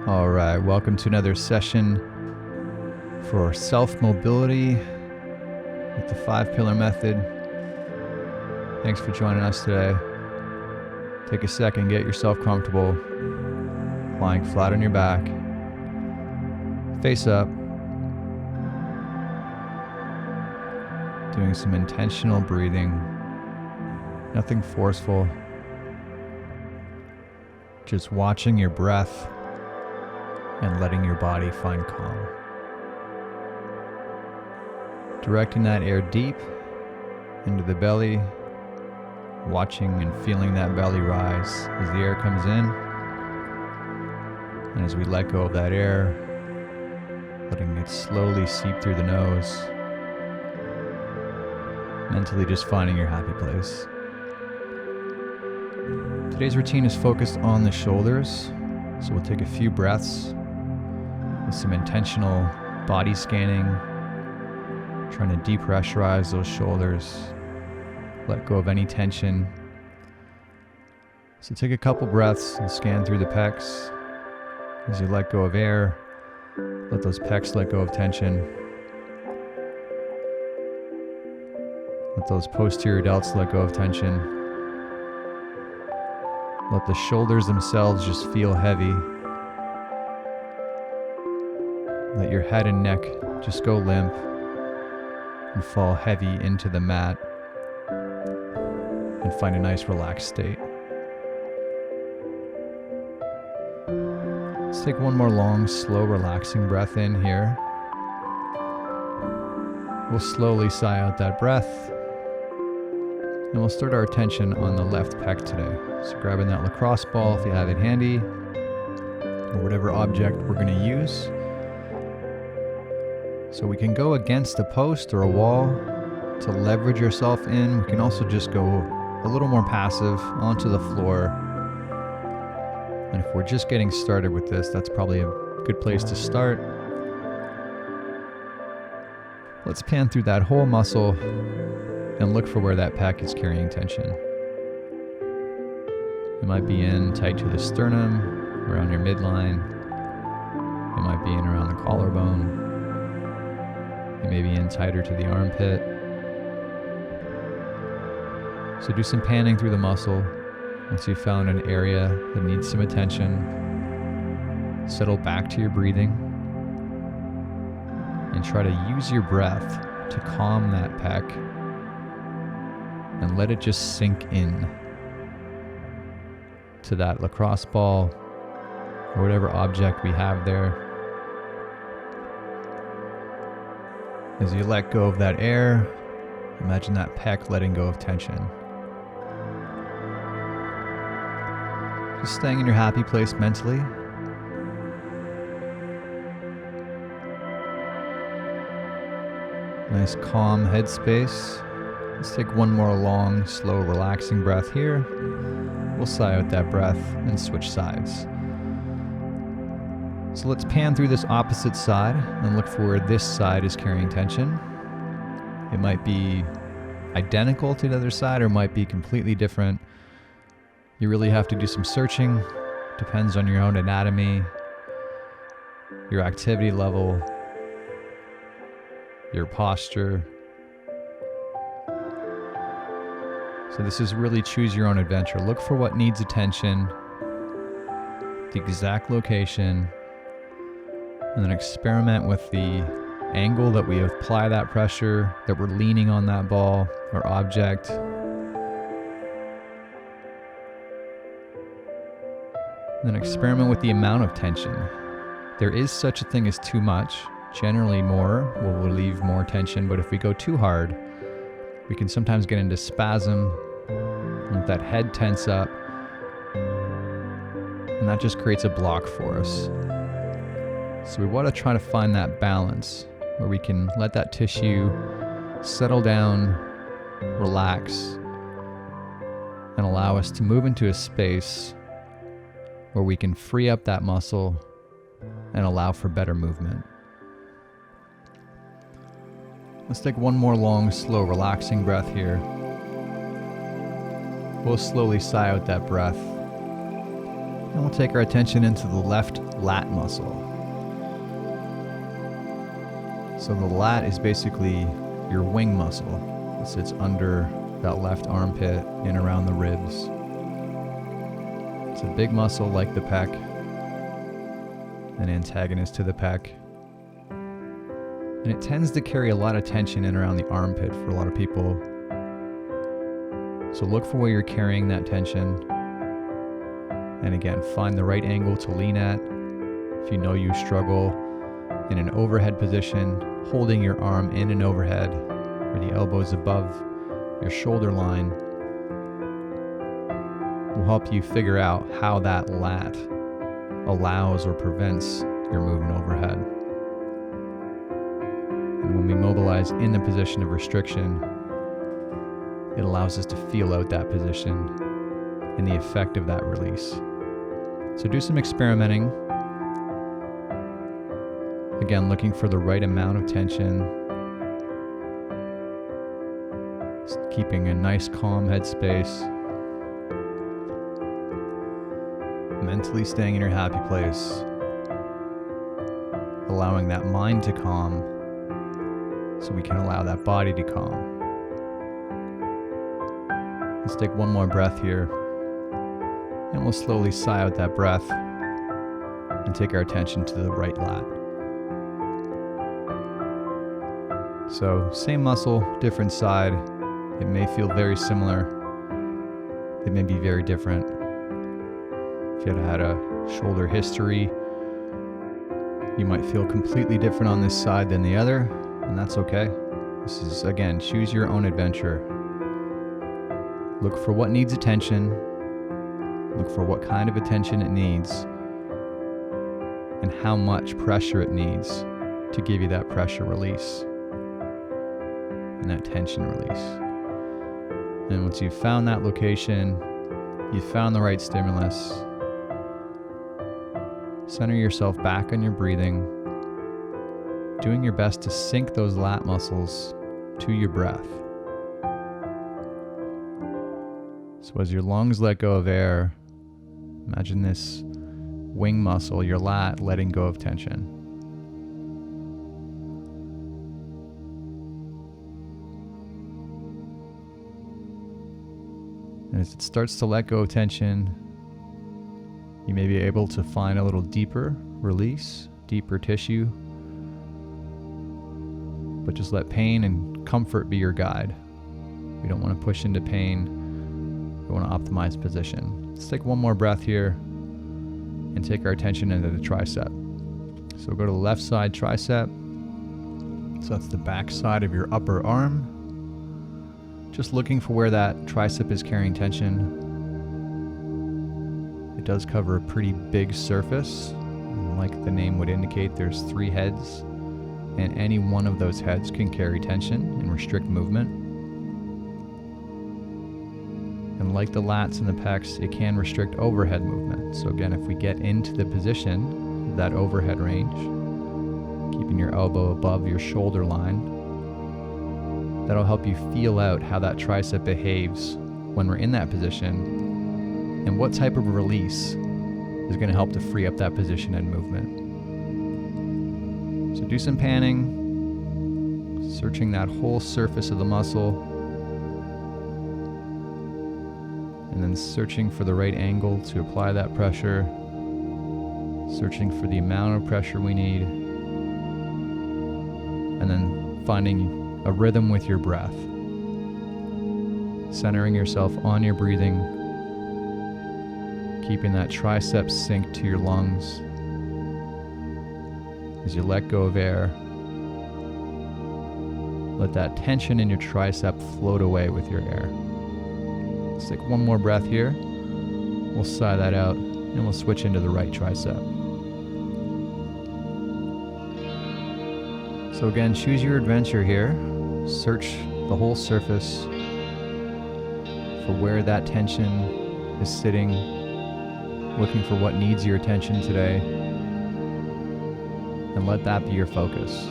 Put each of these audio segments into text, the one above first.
All right, welcome to another session for self-mobility with the 5-pillar method. Thanks for joining us today. Take a second, get yourself comfortable, lying flat on your back, face up, doing some intentional breathing, nothing forceful, just watching your breath and letting your body find calm. Directing that air deep into the belly, watching and feeling that belly rise as the air comes in. And as we let go of that air, letting it slowly seep through the nose, mentally just finding your happy place. Today's routine is focused on the shoulders, so we'll take a few breaths with some intentional body scanning, trying to depressurize those shoulders, let go of any tension. So take a couple breaths and scan through the pecs. As you let go of air, let those pecs let go of tension. Let those posterior delts let go of tension. Let the shoulders themselves just feel heavy. Let your head and neck just go limp and fall heavy into the mat and find a nice relaxed state. Let's take one more long, slow, relaxing breath in here. We'll slowly sigh out that breath, and we'll start our attention on the left pec today. So grabbing that lacrosse ball if you have it handy, or whatever object we're going to use. So we can go against a post or a wall to leverage yourself in. We can also just go a little more passive onto the floor. And if we're just getting started with this, that's probably a good place to start. Let's pan through that whole muscle and look for where that pec is carrying tension. It might be in tight to the sternum, around your midline. It might be in around the collarbone. It may be in tighter to the armpit. So do some panning through the muscle. Once you've found an area that needs some attention, settle back to your breathing and try to use your breath to calm that pec and let it just sink in to that lacrosse ball or whatever object we have there. As you let go of that air, imagine that pec letting go of tension. Just staying in your happy place mentally. Nice calm headspace. Let's take one more long, slow, relaxing breath here. We'll sigh out that breath and switch sides. So let's pan through this opposite side and look for where this side is carrying tension. It might be identical to the other side or might be completely different. You really have to do some searching. Depends on your own anatomy, your activity level, your posture. So this is really choose your own adventure. Look for what needs attention, the exact location, and then experiment with the angle that we apply that pressure, that we're leaning on that ball or object. Then experiment with the amount of tension. There is such a thing as too much. Generally more will relieve more tension, but if we go too hard, we can sometimes get into spasm, let that head tense up, and that just creates a block for us. So we want to try to find that balance where we can let that tissue settle down, relax, and allow us to move into a space where we can free up that muscle and allow for better movement. Let's take one more long, slow, relaxing breath here. We'll slowly sigh out that breath And we'll take our attention into the left lat muscle. So the lat is basically your wing muscle. It sits under that left armpit and around the ribs. It's a big muscle like the pec, an antagonist to the pec. And it tends to carry a lot of tension in around the armpit for a lot of people. So look for where you're carrying that tension. And again, find the right angle to lean at. If you know you struggle in an overhead position, holding your arm in and overhead, where the elbow is above your shoulder line, will help you figure out how that lat allows or prevents your movement overhead. And when we mobilize in the position of restriction, it allows us to feel out that position and the effect of that release. So do some experimenting. Again, looking for the right amount of tension. Just keeping a nice calm headspace. Mentally staying in your happy place. Allowing that mind to calm so we can allow that body to calm. Let's take one more breath here. And we'll slowly sigh out that breath and take our attention to the right lat. So same muscle, different side. It may feel very similar. It may be very different. If you had a shoulder history, you might feel completely different on this side than the other, and that's okay. This is, again, choose your own adventure. Look for what needs attention. Look for what kind of attention it needs and how much pressure it needs to give you that pressure release and that tension release. And once you've found that location, you've found the right stimulus, center yourself back on your breathing, doing your best to sync those lat muscles to your breath. So as your lungs let go of air, imagine this wing muscle, your lat, letting go of tension. And as it starts to let go of tension, you may be able to find a little deeper release, deeper tissue, but just let pain and comfort be your guide. We don't want to push into pain. We want to optimize position. Let's take one more breath here and take our attention into the tricep. So we'll go to the left side tricep. So that's the back side of your upper arm. Just looking for where that tricep is carrying tension. It does cover a pretty big surface. And like the name would indicate, there's 3 heads, and any one of those heads can carry tension and restrict movement. And like the lats and the pecs, it can restrict overhead movement. So again, if we get into the position of that overhead range, keeping your elbow above your shoulder line, that'll help you feel out how that tricep behaves when we're in that position and what type of release is going to help to free up that position and movement. So do some panning, searching that whole surface of the muscle, and then searching for the right angle to apply that pressure, searching for the amount of pressure we need, and then finding a rhythm with your breath. Centering yourself on your breathing, keeping that tricep synced to your lungs. As you let go of air, let that tension in your tricep float away with your air. Let's take one more breath here. We'll sigh that out and we'll switch into the right tricep. So again, choose your adventure here. Search the whole surface for where that tension is sitting, looking for what needs your attention today, and let that be your focus.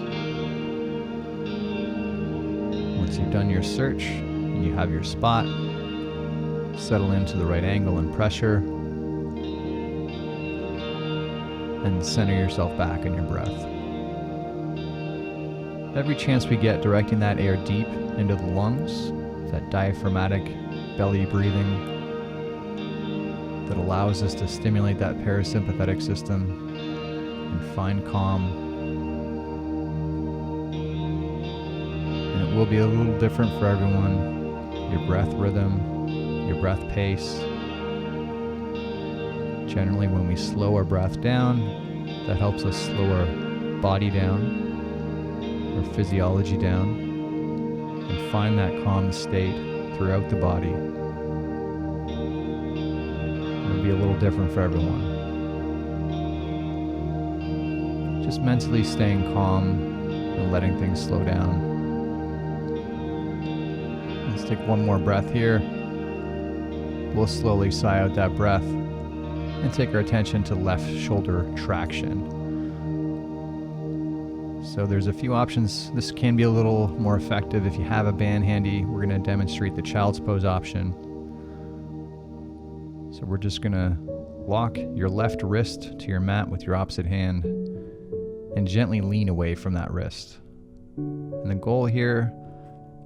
Once you've done your search and you have your spot, settle into the right angle and pressure, and center yourself back on your breath. Every chance we get directing that air deep into the lungs, that diaphragmatic belly breathing that allows us to stimulate that parasympathetic system and find calm. And it will be a little different for everyone. Your breath rhythm, your breath pace. Generally, when we slow our breath down, that helps us slow our body down, our physiology down, and find that calm state throughout the body. It'll be a little different for everyone. Just mentally staying calm and letting things slow down. Let's take one more breath here. We'll slowly sigh out that breath and take our attention to left shoulder traction. So there's a few options. This can be a little more effective if you have a band handy. We're going to demonstrate the child's pose option. So we're just going to lock your left wrist to your mat with your opposite hand and gently lean away from that wrist. And the goal here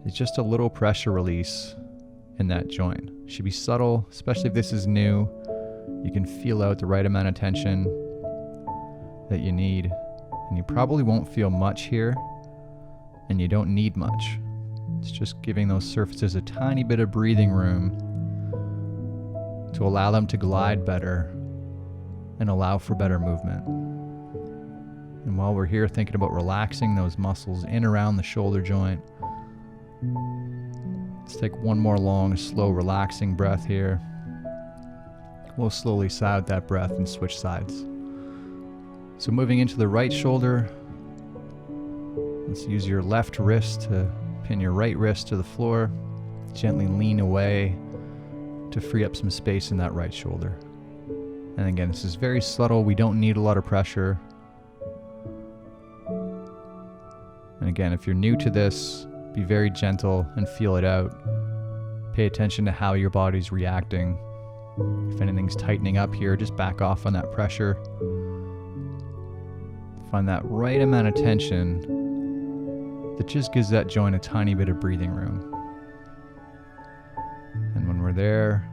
is just a little pressure release in that joint. It should be subtle, especially if this is new. You can feel out the right amount of tension that you need. And you probably won't feel much here, and you don't need much. It's just giving those surfaces a tiny bit of breathing room to allow them to glide better and allow for better movement. And while we're here thinking about relaxing those muscles in around the shoulder joint, let's take one more long, slow, relaxing breath here. We'll slowly sigh out that breath and switch sides. So moving into the right shoulder, let's use your left wrist to pin your right wrist to the floor. Gently lean away to free up some space in that right shoulder. And again, this is very subtle. We don't need a lot of pressure. And again, if you're new to this, be very gentle and feel it out. Pay attention to how your body's reacting. If anything's tightening up here, just back off on that pressure. Find that right amount of tension that just gives that joint a tiny bit of breathing room. And when we're there,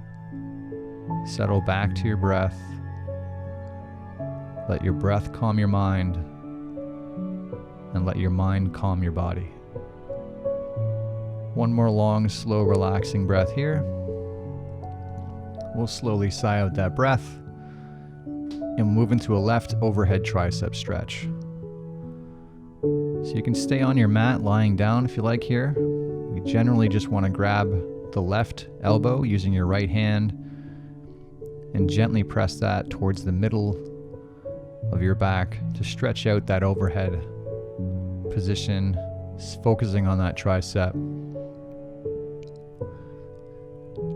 settle back to your breath. Let your breath calm your mind, and let your mind calm your body. One more long, slow, relaxing breath here. We'll slowly sigh out that breath and move into a left overhead tricep stretch. So you can stay on your mat lying down if you like here. We generally just want to grab the left elbow using your right hand and gently press that towards the middle of your back to stretch out that overhead position, focusing on that tricep.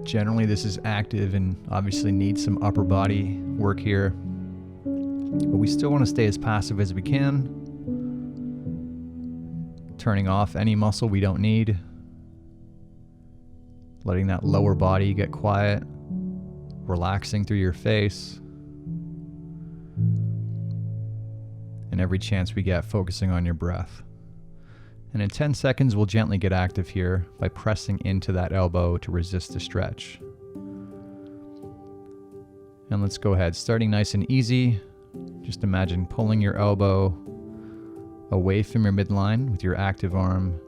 Generally this is active and obviously needs some upper body work here, but we still want to stay as passive as we can, turning off any muscle we don't need, letting that lower body get quiet, relaxing through your face, and every chance we get, focusing on your breath. And in 10 seconds, we'll gently get active here by pressing into that elbow to resist the stretch. And let's go ahead, starting nice and easy. Just imagine pulling your elbow away from your midline with your active arm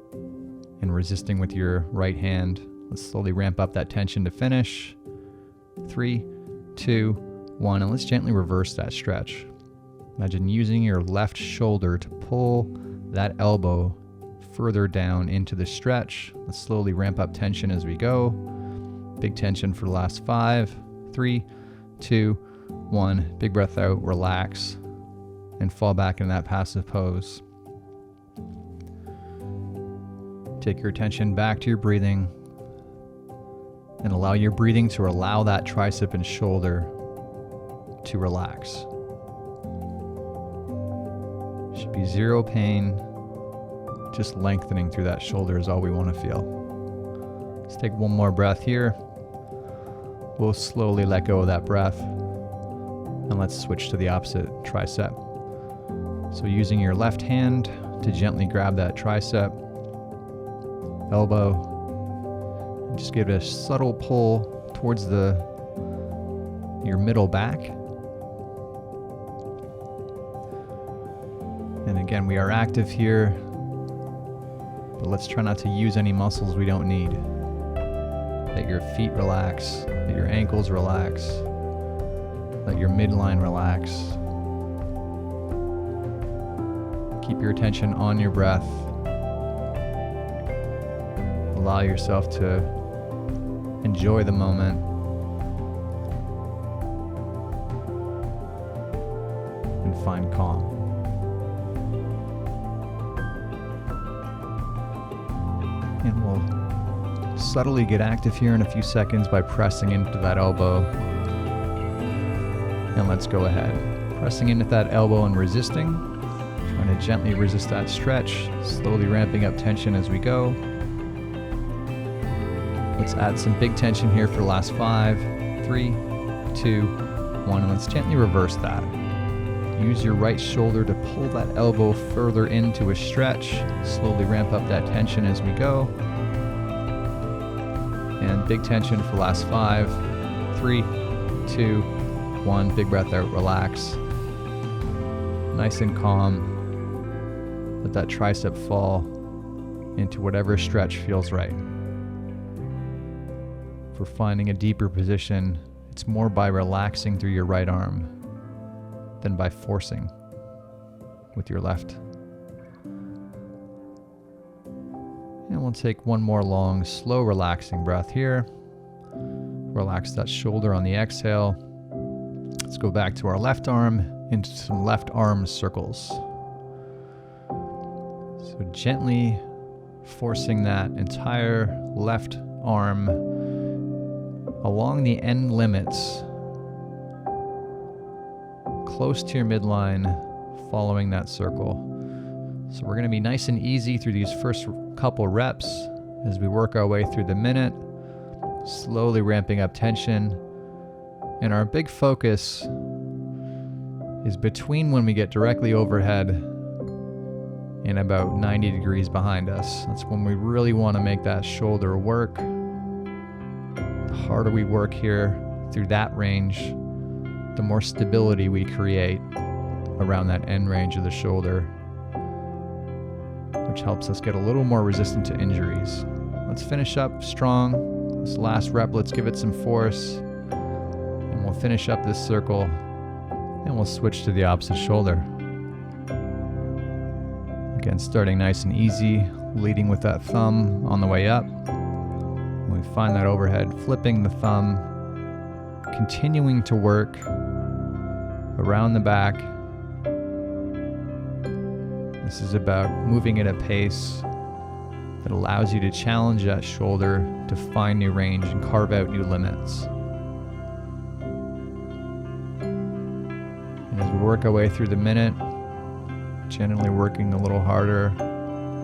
and resisting with your right hand. Let's slowly ramp up that tension to finish. 3, 2, 1, and let's gently reverse that stretch. Imagine using your left shoulder to pull that elbow further down into the stretch. Let's slowly ramp up tension as we go. Big tension for the last 5, 3, 2, 1. Big breath out, relax, and fall back into that passive pose. Take your attention back to your breathing and allow your breathing to allow that tricep and shoulder to relax. Should be zero pain. Just lengthening through that shoulder is all we want to feel. Let's take one more breath here. We'll slowly let go of that breath. And let's switch to the opposite tricep. So using your left hand to gently grab that tricep, elbow, and just give it a subtle pull towards your middle back. And again, we are active here, but let's try not to use any muscles we don't need. Let your feet relax, let your ankles relax, let your midline relax. Keep your attention on your breath. Allow yourself to enjoy the moment. And find calm. And we'll subtly get active here in a few seconds by pressing into that elbow. And let's go ahead. Pressing into that elbow and resisting. Trying to gently resist that stretch, slowly ramping up tension as we go. Let's add some big tension here for the last 5, 3, 2, 1, and let's gently reverse that. Use your right shoulder to pull that elbow further into a stretch. Slowly ramp up that tension as we go. And big tension for the last 5, 3, 2, 1. Big breath out, relax. Nice and calm. Let that tricep fall into whatever stretch feels right. For finding a deeper position, it's more by relaxing through your right arm than by forcing with your left. And we'll take one more long, slow, relaxing breath here. Relax that shoulder on the exhale. Let's go back to our left arm into some left arm circles. So gently forcing that entire left arm along the end limits, close to your midline, following that circle. So we're going to be nice and easy through these first couple reps as we work our way through the minute, slowly ramping up tension. And our big focus is between when we get directly overhead and about 90 degrees behind us. That's when we really want to make that shoulder work. The harder we work here through that range, the more stability we create around that end range of the shoulder, which helps us get a little more resistant to injuries. Let's finish up strong. This last rep, let's give it some force. And we'll finish up this circle and we'll switch to the opposite shoulder. Again, starting nice and easy, leading with that thumb on the way up. When we find that overhead, flipping the thumb, continuing to work around the back. This is about moving at a pace that allows you to challenge that shoulder to find new range and carve out new limits. And as we work our way through the minute, generally working a little harder,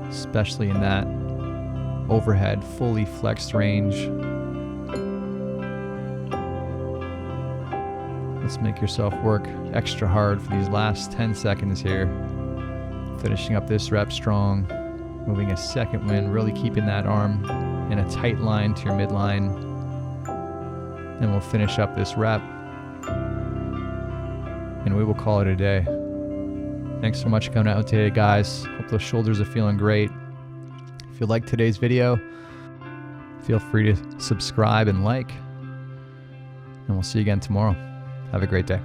especially in that overhead, fully flexed range. Let's make yourself work extra hard for these last 10 seconds here. Finishing up this rep strong, moving a second wind, really keeping that arm in a tight line to your midline. And we'll finish up this rep, and we will call it a day. Thanks so much for coming out today, guys. Hope those shoulders are feeling great. If you liked today's video, feel free to subscribe and like, and we'll see you again tomorrow. Have a great day.